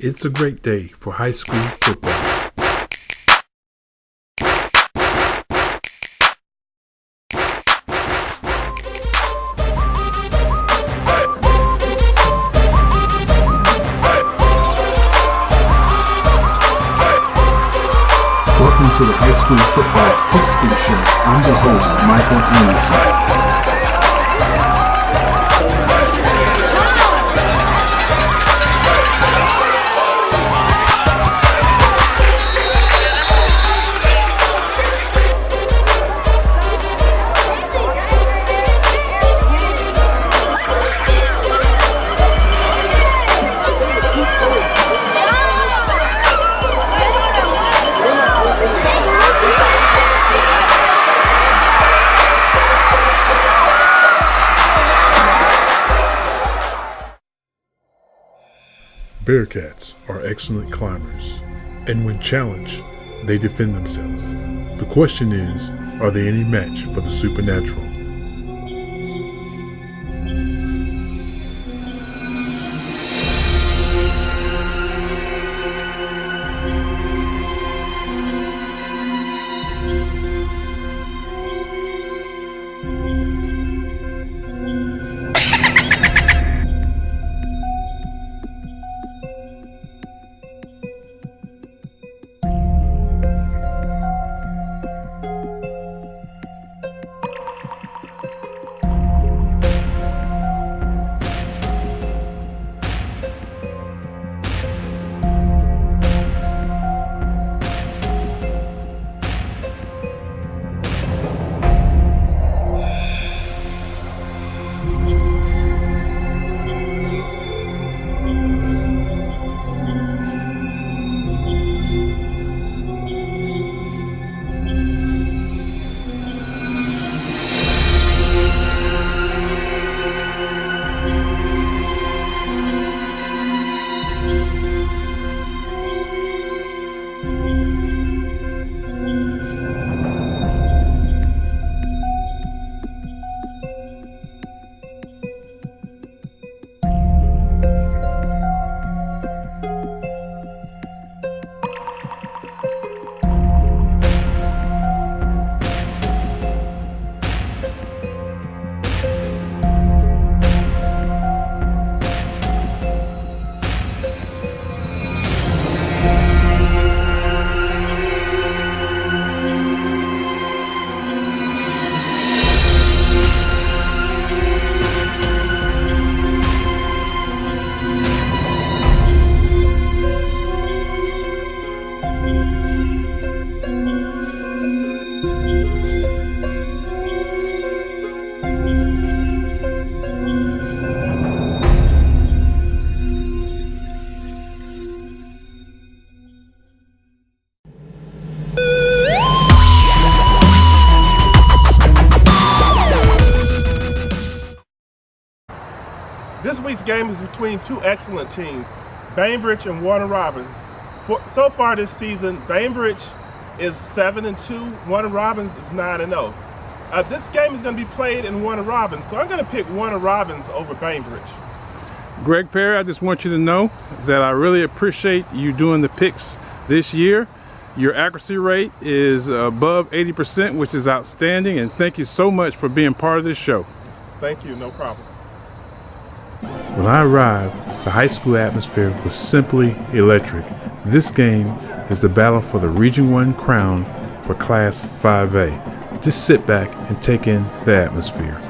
It's a great day for high school football. Welcome to the High School Football Pigskin Show. I'm your host, Michael Anderson. Bearcats are excellent climbers, and when challenged, they defend themselves. The question is, are they any match for the supernatural? This week's game is between two excellent teams, Bainbridge and Warner Robins. So far this season, Bainbridge is 7-2, Warner Robins is 9-0. This game is going to be played in Warner Robins, so I'm going to pick Warner Robins over Bainbridge. Greg Perry, I just want you to know that I really appreciate you doing the picks this year. Your accuracy rate is above 80%, which is outstanding, and thank you so much for being part of this show. Thank you, no problem. When I arrived, the high school atmosphere was simply electric. This game is the battle for the Region 1 crown for Class 5A. Just sit back and take in the atmosphere.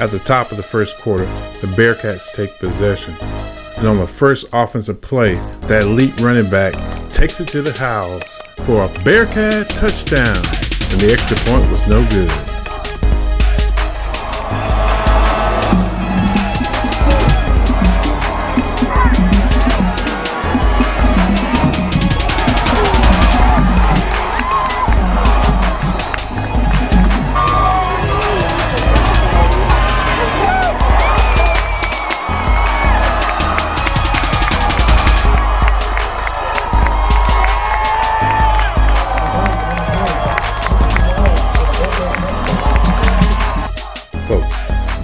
At the top of the first quarter, the Bearcats take possession. And on the first offensive play, that elite running back takes it to the house for a Bearcat touchdown. And the extra point was no good.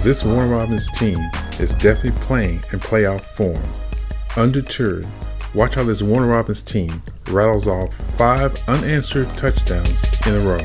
This Warner Robins team is definitely playing in playoff form. Undeterred, watch how this Warner Robins team rattles off 5 unanswered touchdowns in a row.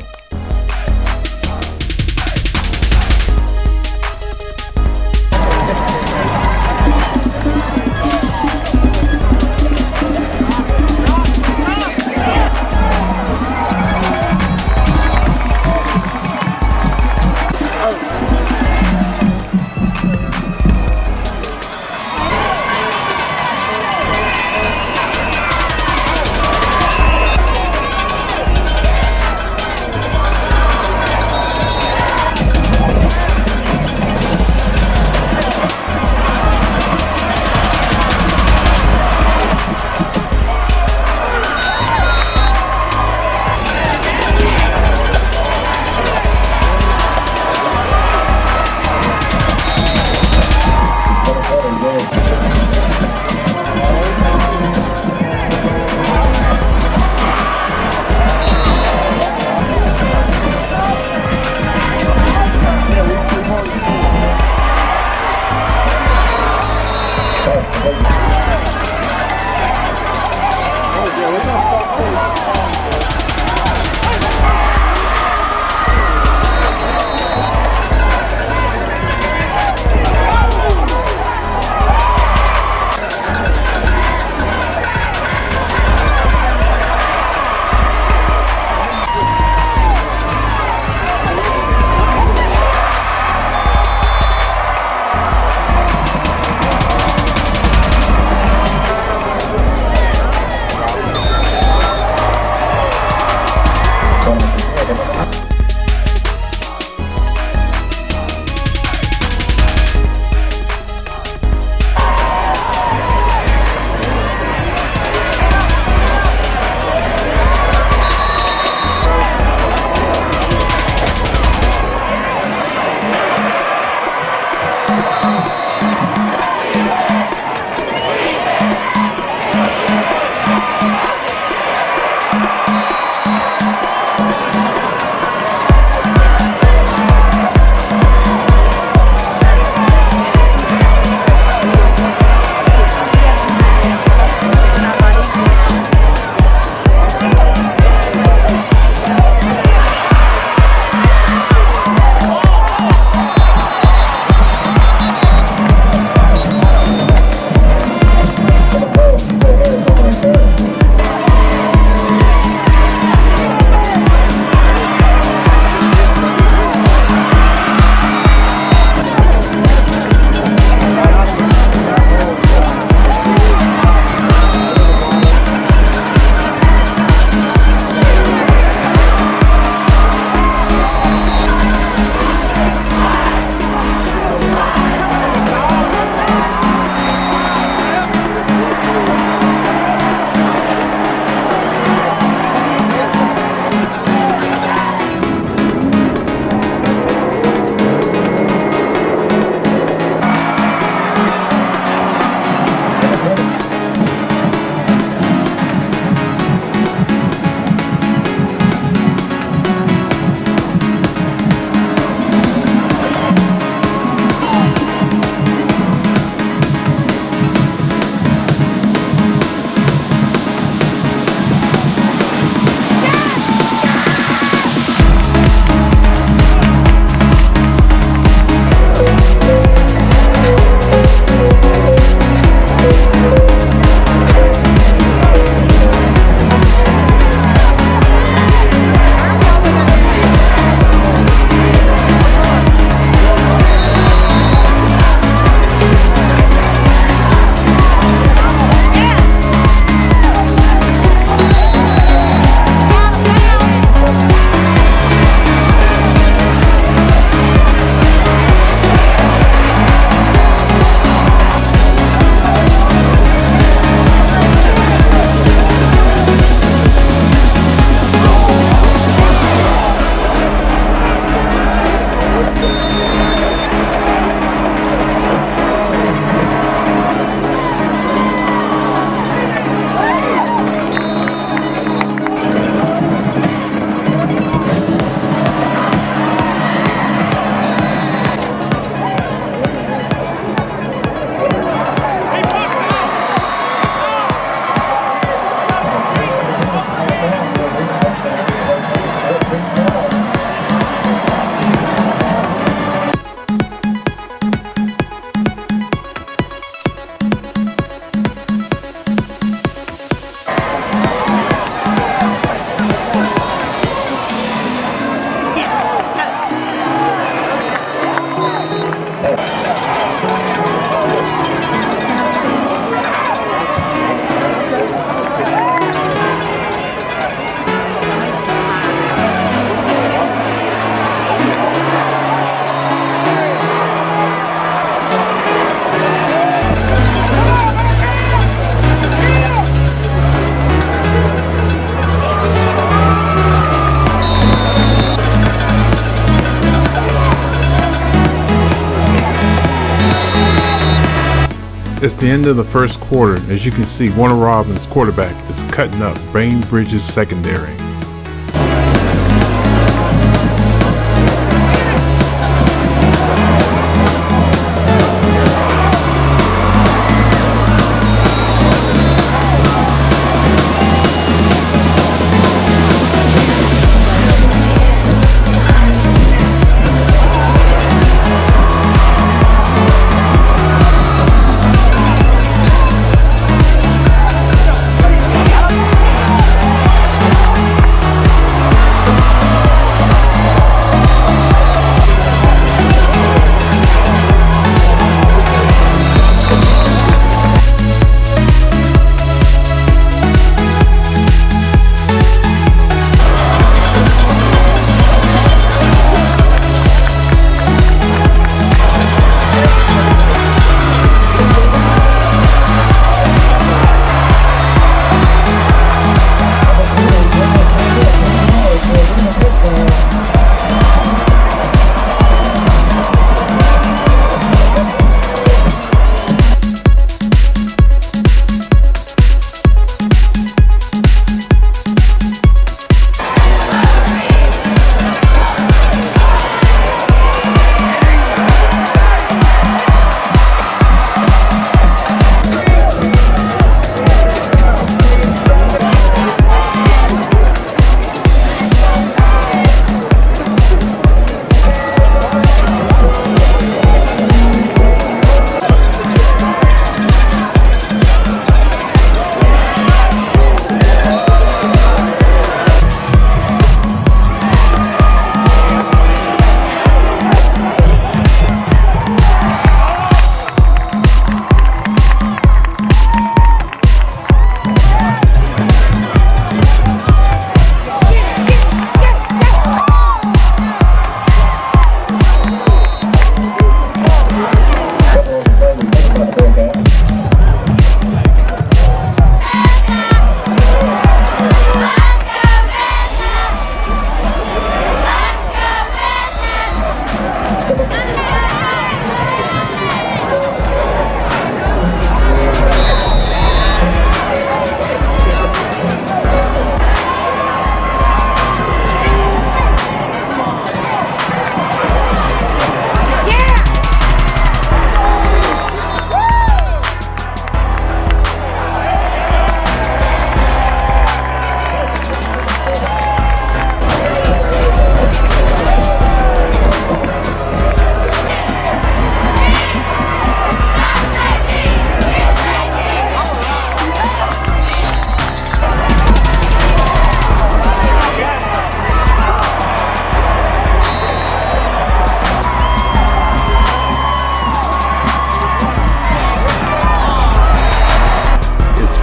It's the end of the first quarter. As you can see, Warner Robins' quarterback is cutting up Bainbridge's secondary.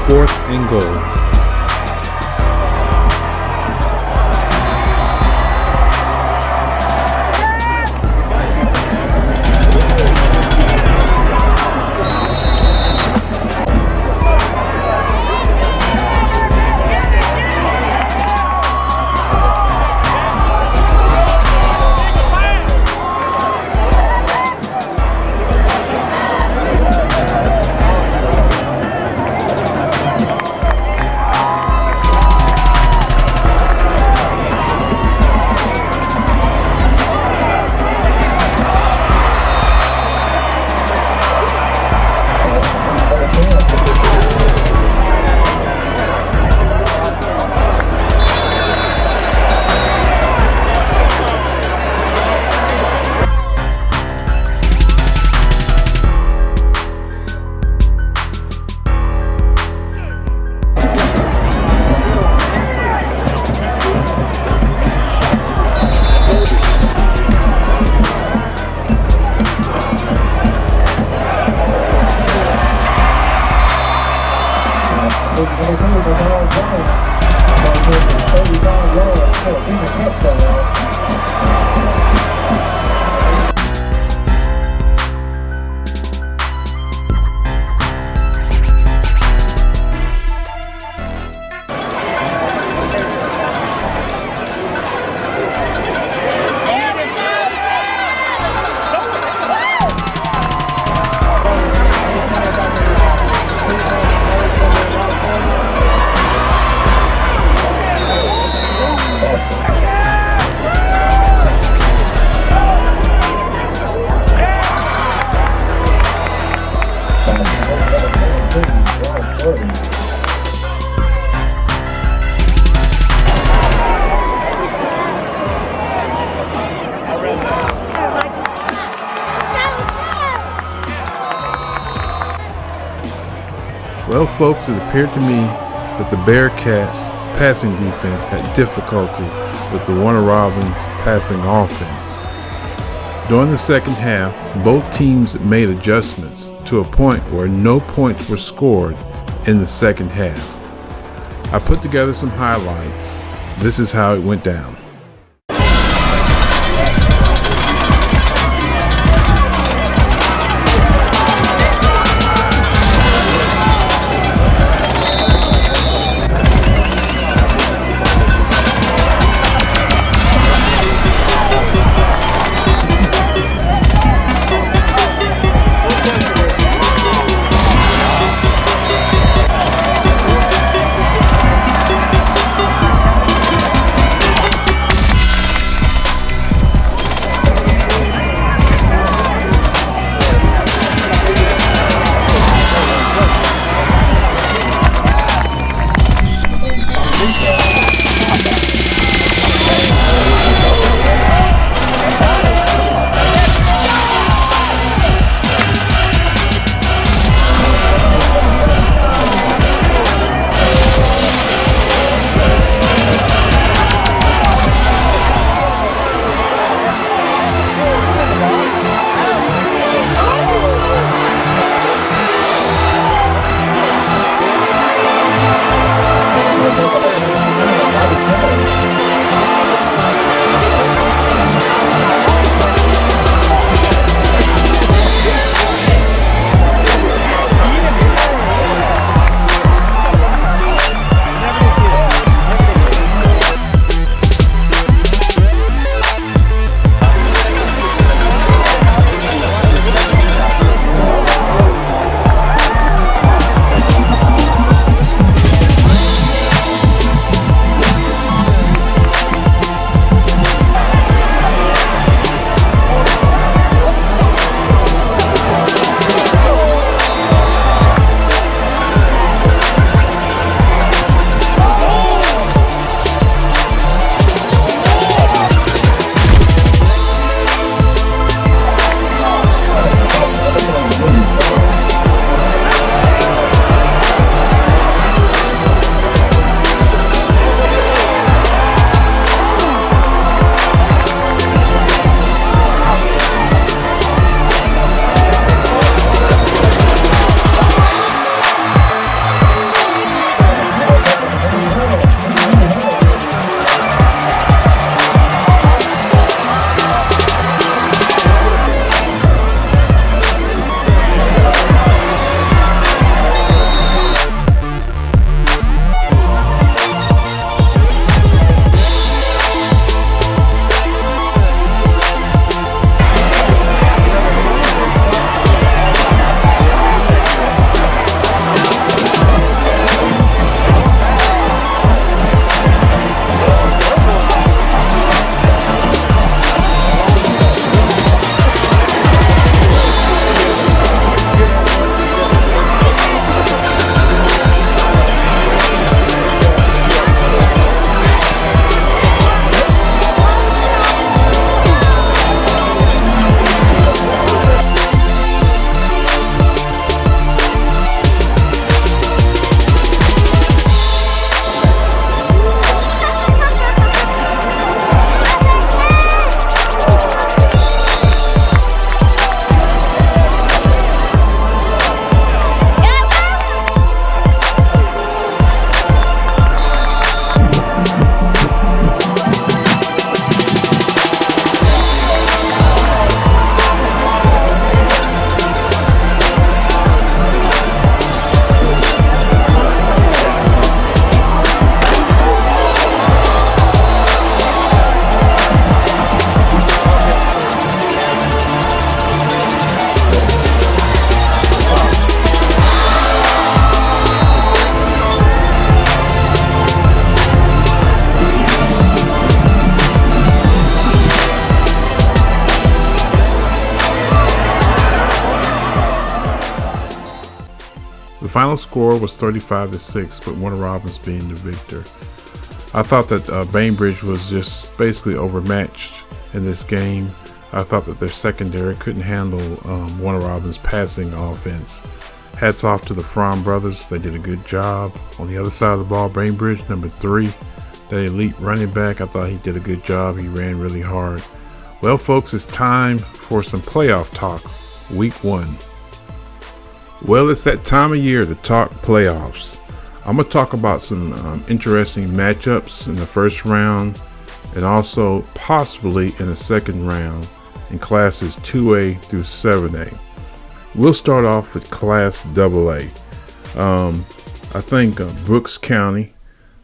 Fourth and goal. Well, folks, it appeared to me that the Bearcats' passing defense had difficulty with the Warner Robins passing offense. During the second half, both teams made adjustments to a point where no points were scored in the second half. I put together some highlights. This is how it went down. The final score was 35-6, with Warner Robins being the victor. I thought that Bainbridge was just basically overmatched in this game. I thought that their secondary couldn't handle Warner Robins' passing offense. Hats off to the Fromm brothers. They did a good job. On the other side of the ball, Bainbridge, number 3, that elite running back. I thought he did a good job. He ran really hard. Well, folks, it's time for some playoff talk. Week 1. Well, it's that time of year to talk playoffs. I'm going to talk about some interesting matchups in the first round and also possibly in the second round in classes 2A through 7A. We'll start off with Class AA. I think Brooks County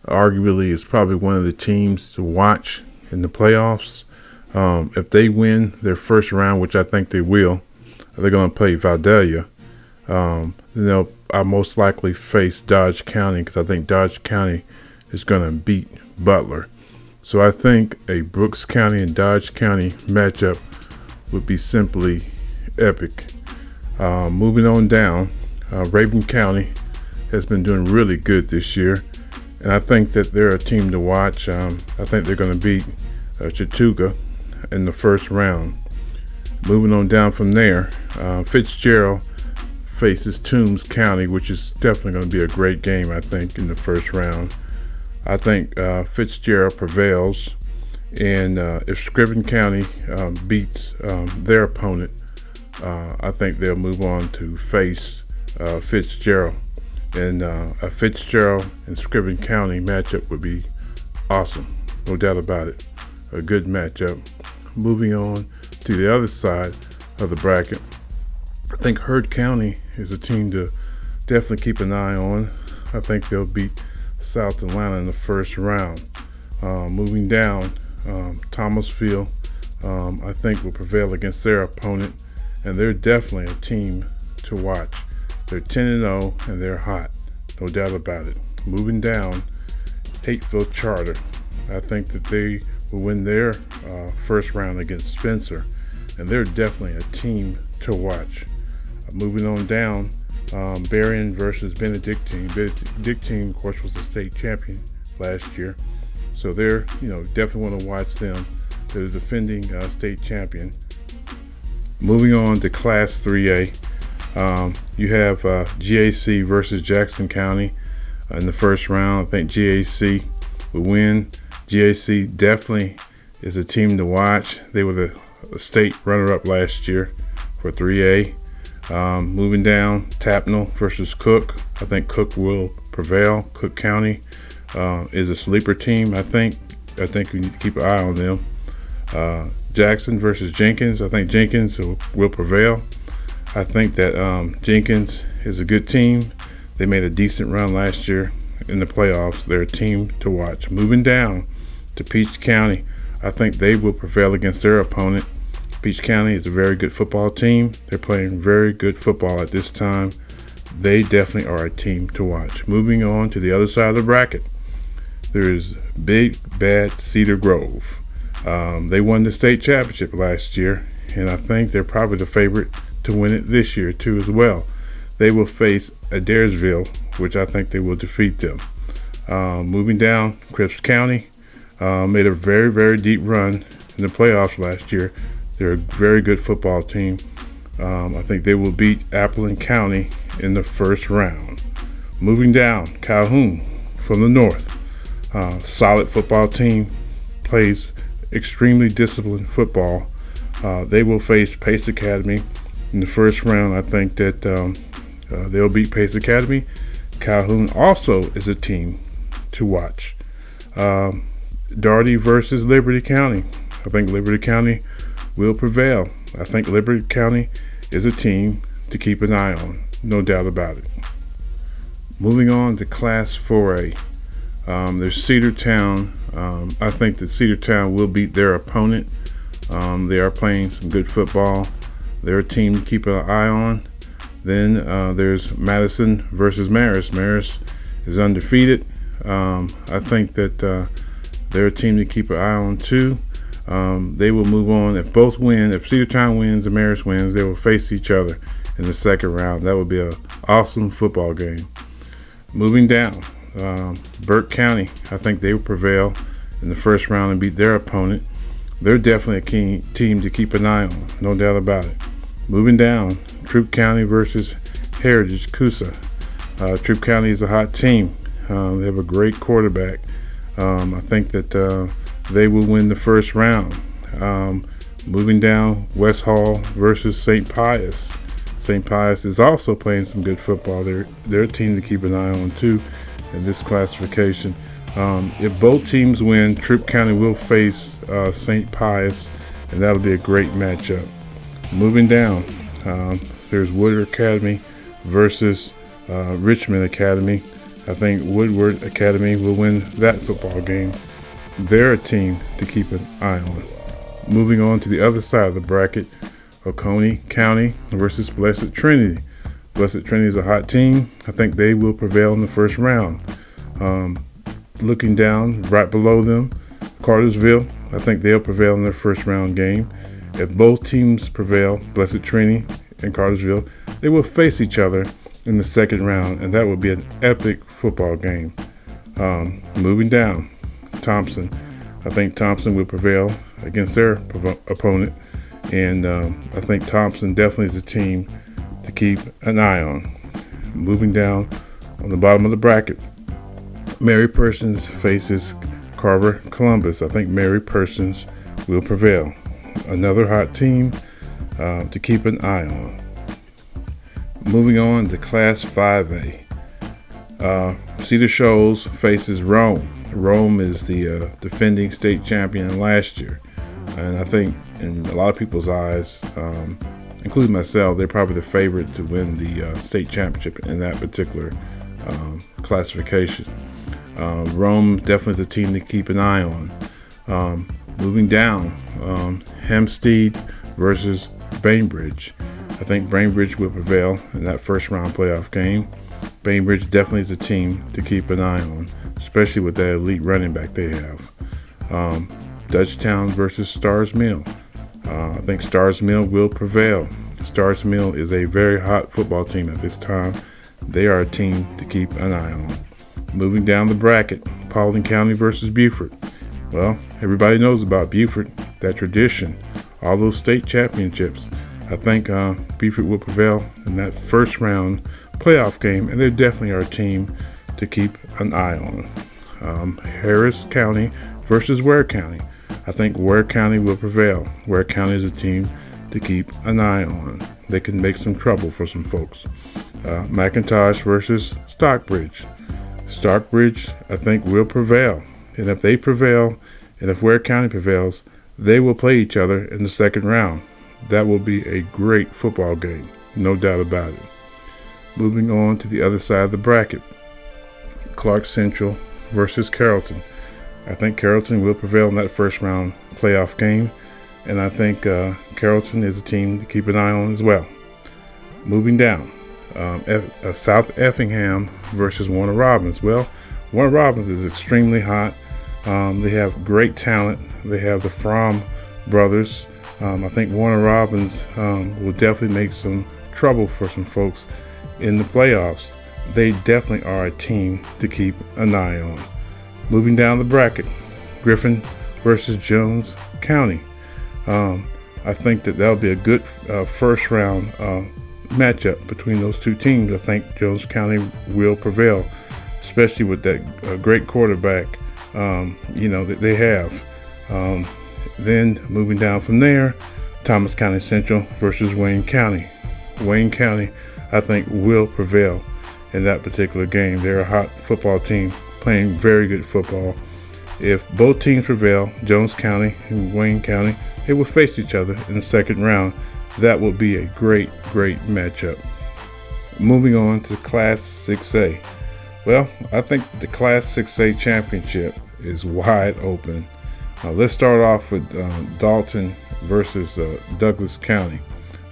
arguably is probably one of the teams to watch in the playoffs. If they win their first round, which I think they will, they're going to play Vidalia. Then they'll most likely face Dodge County because I think Dodge County is going to beat Butler. So I think a Brooks County and Dodge County matchup would be simply epic. Moving on down, Raven County has been doing really good this year, and I think that they're a team to watch. I think they're going to beat Chattooga in the first round. Moving on down from there, Fitzgerald faces Toombs County, which is definitely going to be a great game, I think, in the first round. I think Fitzgerald prevails, and if Scriven County beats their opponent, I think they'll move on to face Fitzgerald. And a Fitzgerald and Scriven County matchup would be awesome, no doubt about it. A good matchup. Moving on to the other side of the bracket, I think Heard County is a team to definitely keep an eye on. I think they'll beat South Atlanta in the first round. Moving down, Thomasville, I think will prevail against their opponent, and they're definitely a team to watch. They're 10-0 and they're hot, no doubt about it. Moving down, Hateville Charter, I think that they will win their first round against Spencer, and they're definitely a team to watch. Moving on down, Berrien versus Benedictine. Benedictine, of course, was the state champion last year, so they're definitely want to watch them. They're the defending state champion. Moving on to Class 3A, you have GAC versus Jackson County in the first round. I think GAC will win. GAC definitely is a team to watch. They were the state runner-up last year for 3A. Moving down, Tapnell versus Cook. I think Cook will prevail. Cook County is a sleeper team. I think we need to keep an eye on them. Jackson versus Jenkins. I think Jenkins will prevail. I think that Jenkins is a good team. They made a decent run last year in the playoffs. They're a team to watch. Moving down to Peach County, I think they will prevail against their opponent. Peach County is a very good football team. They're playing very good football at this time. They definitely are a team to watch. Moving on to the other side of the bracket, there is Big Bad Cedar Grove. They won the state championship last year, and I think they're probably the favorite to win it this year too as well. They will face Adairsville, which I think they will defeat them. Moving down, Crisp County made a very, very deep run in the playoffs last year. They're a very good football team. I think they will beat Appleton County in the first round. Moving down, Calhoun from the north. Solid football team, plays extremely disciplined football. They will face Pace Academy in the first round. I think that they'll beat Pace Academy. Calhoun also is a team to watch. Daugherty versus Liberty County. I think Liberty County will prevail. I think Liberty County is a team to keep an eye on, no doubt about it. Moving on to Class 4A, there's Cedartown. I think that Cedartown will beat their opponent. They are playing some good football. They're a team to keep an eye on. Then there's Madison versus Marist. Marist is undefeated. I think that they're a team to keep an eye on too. They will move on. If both win, if Cedartown wins and Marist wins, they will face each other in the second round. That would be an awesome football game. Moving down, Burke County, I think they will prevail in the first round and beat their opponent. They're definitely a key team to keep an eye on, no doubt about it. Moving down, Troup County versus Heritage Coosa. Troup County is a hot team. They have a great quarterback. I think that they will win the first round. Moving down, West Hall versus St. Pius. St. Pius is also playing some good football. They're a team to keep an eye on too in this classification. If both teams win, Troup County will face St. Pius, and that'll be a great matchup. Moving down, there's Woodward Academy versus Richmond Academy. I think Woodward Academy will win that football game. They're a team to keep an eye on. Moving on to the other side of the bracket, Oconee County versus Blessed Trinity. Blessed Trinity is a hot team. I think they will prevail in the first round. Looking down, right below them, Cartersville, I think they'll prevail in their first round game. If both teams prevail, Blessed Trinity and Cartersville, they will face each other in the second round, and that would be an epic football game. Moving down, Thompson. I think Thompson will prevail against their opponent, and I think Thompson definitely is a team to keep an eye on. Moving down on the bottom of the bracket, Mary Persons faces Carver Columbus. I think Mary Persons will prevail. Another hot team to keep an eye on. Moving on to Class 5A. Cedar Shoals faces Rome. Rome is the defending state champion last year. And I think in a lot of people's eyes, including myself, they're probably the favorite to win the state championship in that particular classification. Rome definitely is a team to keep an eye on. Moving down, Hempstead versus Bainbridge. I think Bainbridge will prevail in that first round playoff game. Bainbridge definitely is a team to keep an eye on, especially with that elite running back they have. Dutchtown versus Stars Mill. I think Stars Mill will prevail. Stars Mill is a very hot football team at this time. They are a team to keep an eye on. Moving down the bracket, Paulding County versus Beaufort. Well, everybody knows about Beaufort, that tradition, all those state championships. I think Beaufort will prevail in that first round playoff game, and they definitely are a team to keep an eye on. Harris County versus Ware County. I think Ware County will prevail. Ware County is a team to keep an eye on. They can make some trouble for some folks. McIntosh versus Stockbridge. Stockbridge, I think, will prevail. And if they prevail, and if Ware County prevails, they will play each other in the second round. That will be a great football game, no doubt about it. Moving on to the other side of the bracket, Clark Central versus Carrollton. I think Carrollton will prevail in that first round playoff game, and I think Carrollton is a team to keep an eye on as well. Moving down, South Effingham versus Warner Robins. Well, Warner Robins is extremely hot. They have great talent. They have the Fromm brothers. I think Warner Robins will definitely make some trouble for some folks in the playoffs. They definitely are a team to keep an eye on. Moving down the bracket, Griffin versus Jones County. I think that'll be a good first round matchup between those two teams. I think Jones County will prevail, especially with that great quarterback that they have. Then moving down from there, Thomas County Central versus Wayne County. Wayne County, I think, will prevail in that particular game. They're a hot football team playing very good football. If both teams prevail, Jones County and Wayne County, they will face each other in the second round. That will be a great, great matchup. Moving on to Class 6A. Well, I think the Class 6A championship is wide open. Let's start off with Dalton versus Douglas County.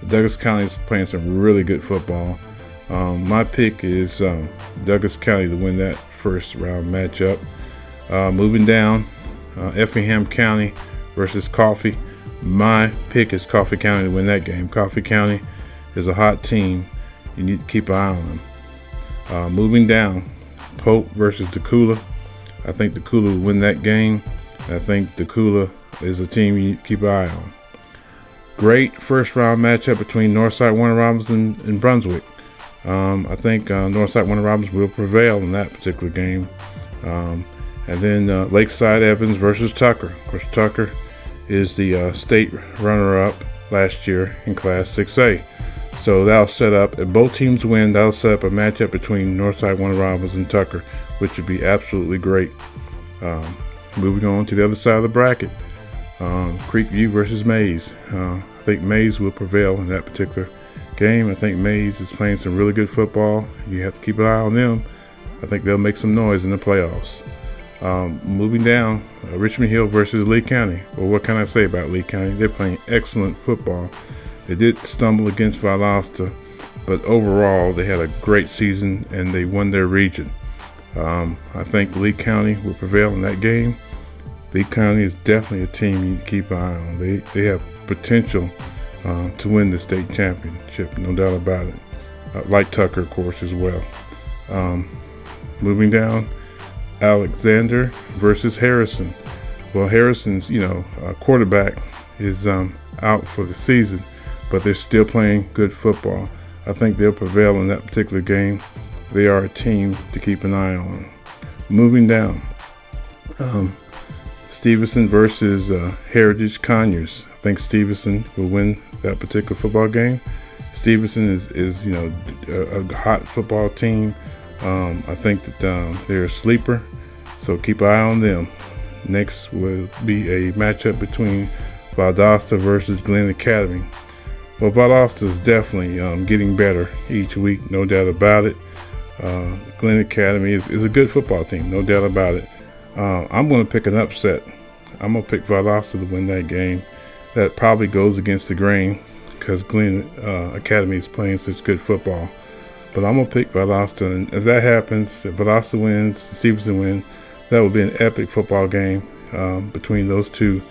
Douglas County is playing some really good football. My pick is Douglas County to win that first round matchup. Moving down, Effingham County versus Coffee. My pick is Coffee County to win that game. Coffee County is a hot team. You need to keep an eye on them. Moving down, Pope versus Decula. I think Decula will win that game. I think Decula is a team you need to keep an eye on. Great first round matchup between Northside Warner Robins and Brunswick. I think Northside Warner Robins will prevail in that particular game. And then Lakeside Evans versus Tucker. Of course, Tucker is the state runner-up last year in Class 6A. So that'll set up, if both teams win, that'll set up a matchup between Northside Warner Robins and Tucker, which would be absolutely great. Moving on to the other side of the bracket, Creekview versus Mays. I think Mays will prevail in that particular game. I think Mays is playing some really good football. You have to keep an eye on them. I think they'll make some noise in the playoffs. Moving down, Richmond Hill versus Lee County. Well, what can I say about Lee County? They're playing excellent football. They did stumble against Valdosta, but overall they had a great season and they won their region. I think Lee County will prevail in that game. Lee County is definitely a team you keep an eye on. They have potential to win the state championship, no doubt about it. Like Tucker, of course, as well. Moving down, Alexander versus Harrison. Well, Harrison's quarterback is out for the season, but they're still playing good football. I think they'll prevail in that particular game. They are a team to keep an eye on. Moving down, Stevenson versus Heritage Conyers. I think Stevenson will win that particular football game. Stevenson is a hot football team. I think that they're a sleeper, so keep an eye on them. Next will be a matchup between Valdosta versus Glen Academy. Well, Valdosta is definitely getting better each week, no doubt about it. Glen Academy is a good football team, no doubt about it. I'm going to pick an upset. I'm going to pick Valdosta to win that game. That probably goes against the grain because Glen Academy is playing such good football. But I'm going to pick Valdosta, and if that happens, if Valdosta wins, Stevenson wins, that will be an epic football game between those two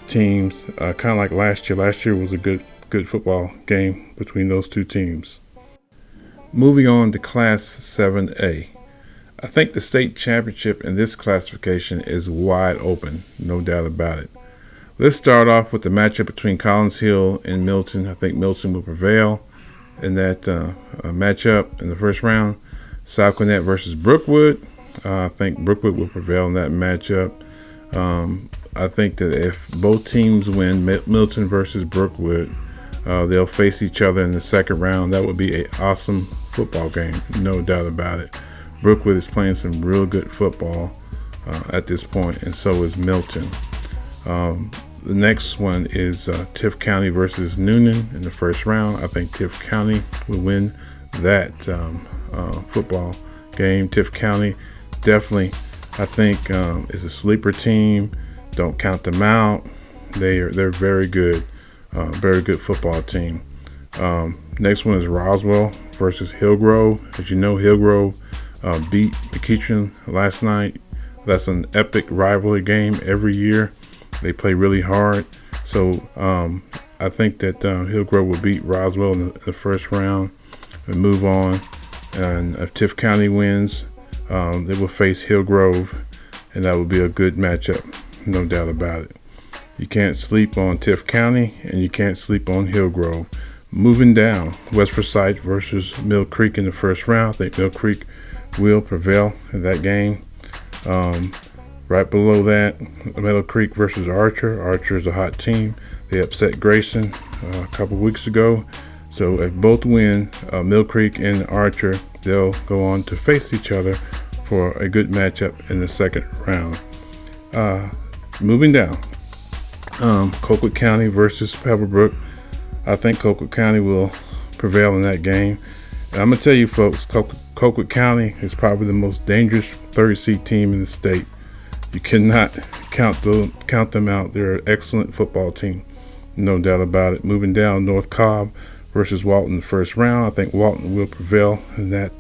teams, kind of like last year. Last year was a good football game between those two teams. Moving on to Class 7A. I think the state championship in this classification is wide open, no doubt about it. Let's start off with the matchup between Collins Hill and Milton. I think Milton will prevail in that matchup in the first round. South Gwinnett versus Brookwood. I think Brookwood will prevail in that matchup. I think that if both teams win, Milton versus Brookwood, they'll face each other in the second round. That would be an awesome football game, no doubt about it. Brookwood is playing some real good football at this point, and so is Milton. The next one is Tift County versus Noonan in the first round. I think Tift County will win that football game. Tift County definitely, I think, is a sleeper team. Don't count them out. They're very good football team. Next one is Roswell versus Hillgrove. As you know, Hillgrove beat McEachern last night. That's an epic rivalry game every year. They play really hard. So I think that Hillgrove will beat Roswell in the first round and move on. And if Tift County wins, they will face Hillgrove, and that will be a good matchup, no doubt about it. You can't sleep on Tift County, and you can't sleep on Hillgrove. Moving down, West Forsyth versus Mill Creek in the first round. I think Mill Creek will prevail in that game. Right below that, Middle Creek versus Archer. Archer is a hot team. They upset Grayson a couple weeks ago. So if both win, Mill Creek and Archer, they'll go on to face each other for a good matchup in the second round. Moving down, Colquitt County versus Pebblebrook. I think Colquitt County will prevail in that game. And I'm going to tell you folks, Colquitt County is probably the most dangerous third seed team in the state. You cannot count them out. They're an excellent football team, no doubt about it. Moving down, North Cobb versus Walton in the first round. I think Walton will prevail in that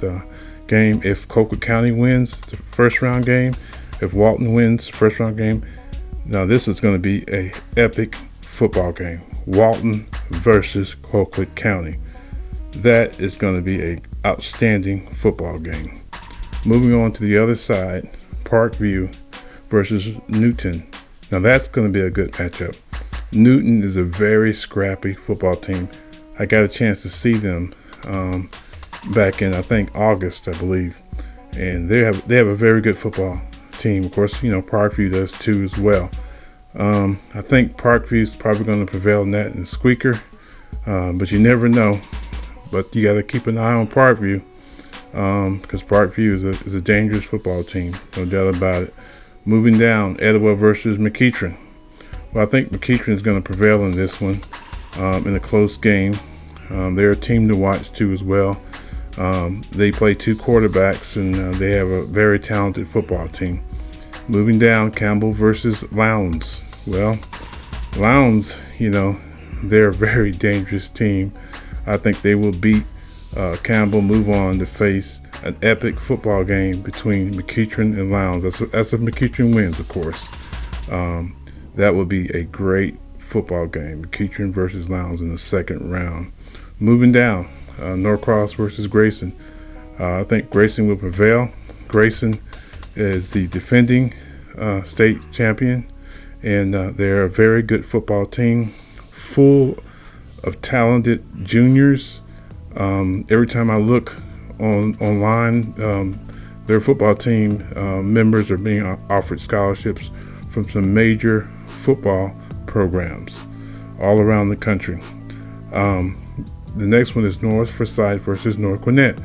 game. If Colquitt County wins the first round game, if Walton wins the first round game, now this is going to be an epic football game. Walton versus Colquitt County. That is going to be an outstanding football game. Moving on to the other side, Parkview versus Newton. Now that's going to be a good matchup. Newton is a very scrappy football team. I got a chance to see them back in, I think, August, I believe. And they have a very good football team. Of course, Parkview does too as well. I think Parkview is probably going to prevail in that and Squeaker, but you never know. But you got to keep an eye on Parkview, because Parkview is a dangerous football team, no doubt about it. Moving down, Etowah versus McEachern. Well, I think McEachern is going to prevail in this one, in a close game. They're a team to watch too as well. They play 2 quarterbacks, and they have a very talented football team. Moving down, Campbell versus Lowndes. Well, Lowndes, they're a very dangerous team. I think they will beat Campbell, move on to face an epic football game between McEachern and Lowndes. That's if McEachern wins, of course. That would be a great football game, McEachern versus Lowndes in the second round. Moving down, Norcross versus Grayson. I think Grayson will prevail. Grayson is the defending state champion, and they're a very good football team, full of talented juniors. Every time I look online, their football team members are being offered scholarships from some major football programs all around the country. The next one is North Forsyth versus North Gwinnett.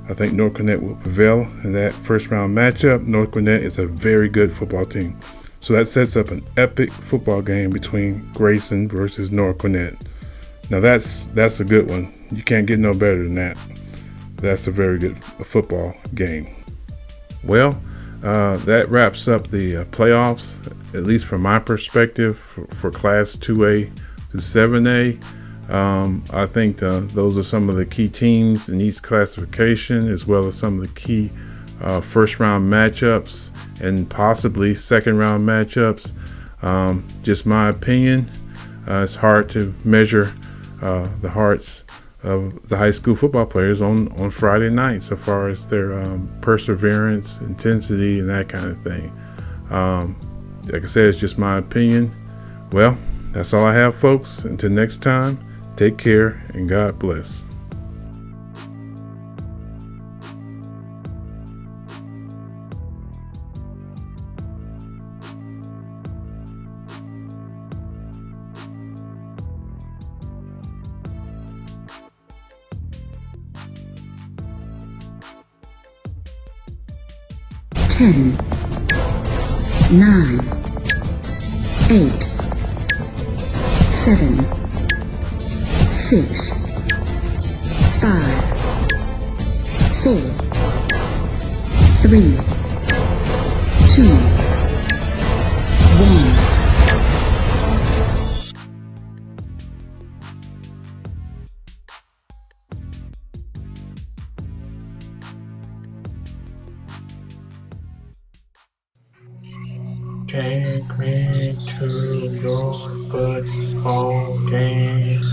I think North Gwinnett will prevail in that first round matchup. North Gwinnett is a very good football team. So that sets up an epic football game between Grayson versus North Gwinnett. Now that's a good one. You can't get no better than that. That's a very good football game. Well, that wraps up the playoffs, at least from my perspective, for Class 2A through 7A. I think those are some of the key teams in each classification, as well as some of the key first round matchups and possibly second round matchups. Just my opinion. It's hard to measure the hearts of the high school football players on Friday night, so far as their perseverance, intensity, and that kind of thing. Like I said, it's just my opinion. Well, that's all I have, folks. Until next time, take care and God bless. Ten, 9, 8, 7, 6, 5, 4, 3, 2, 1. Take me to your football game.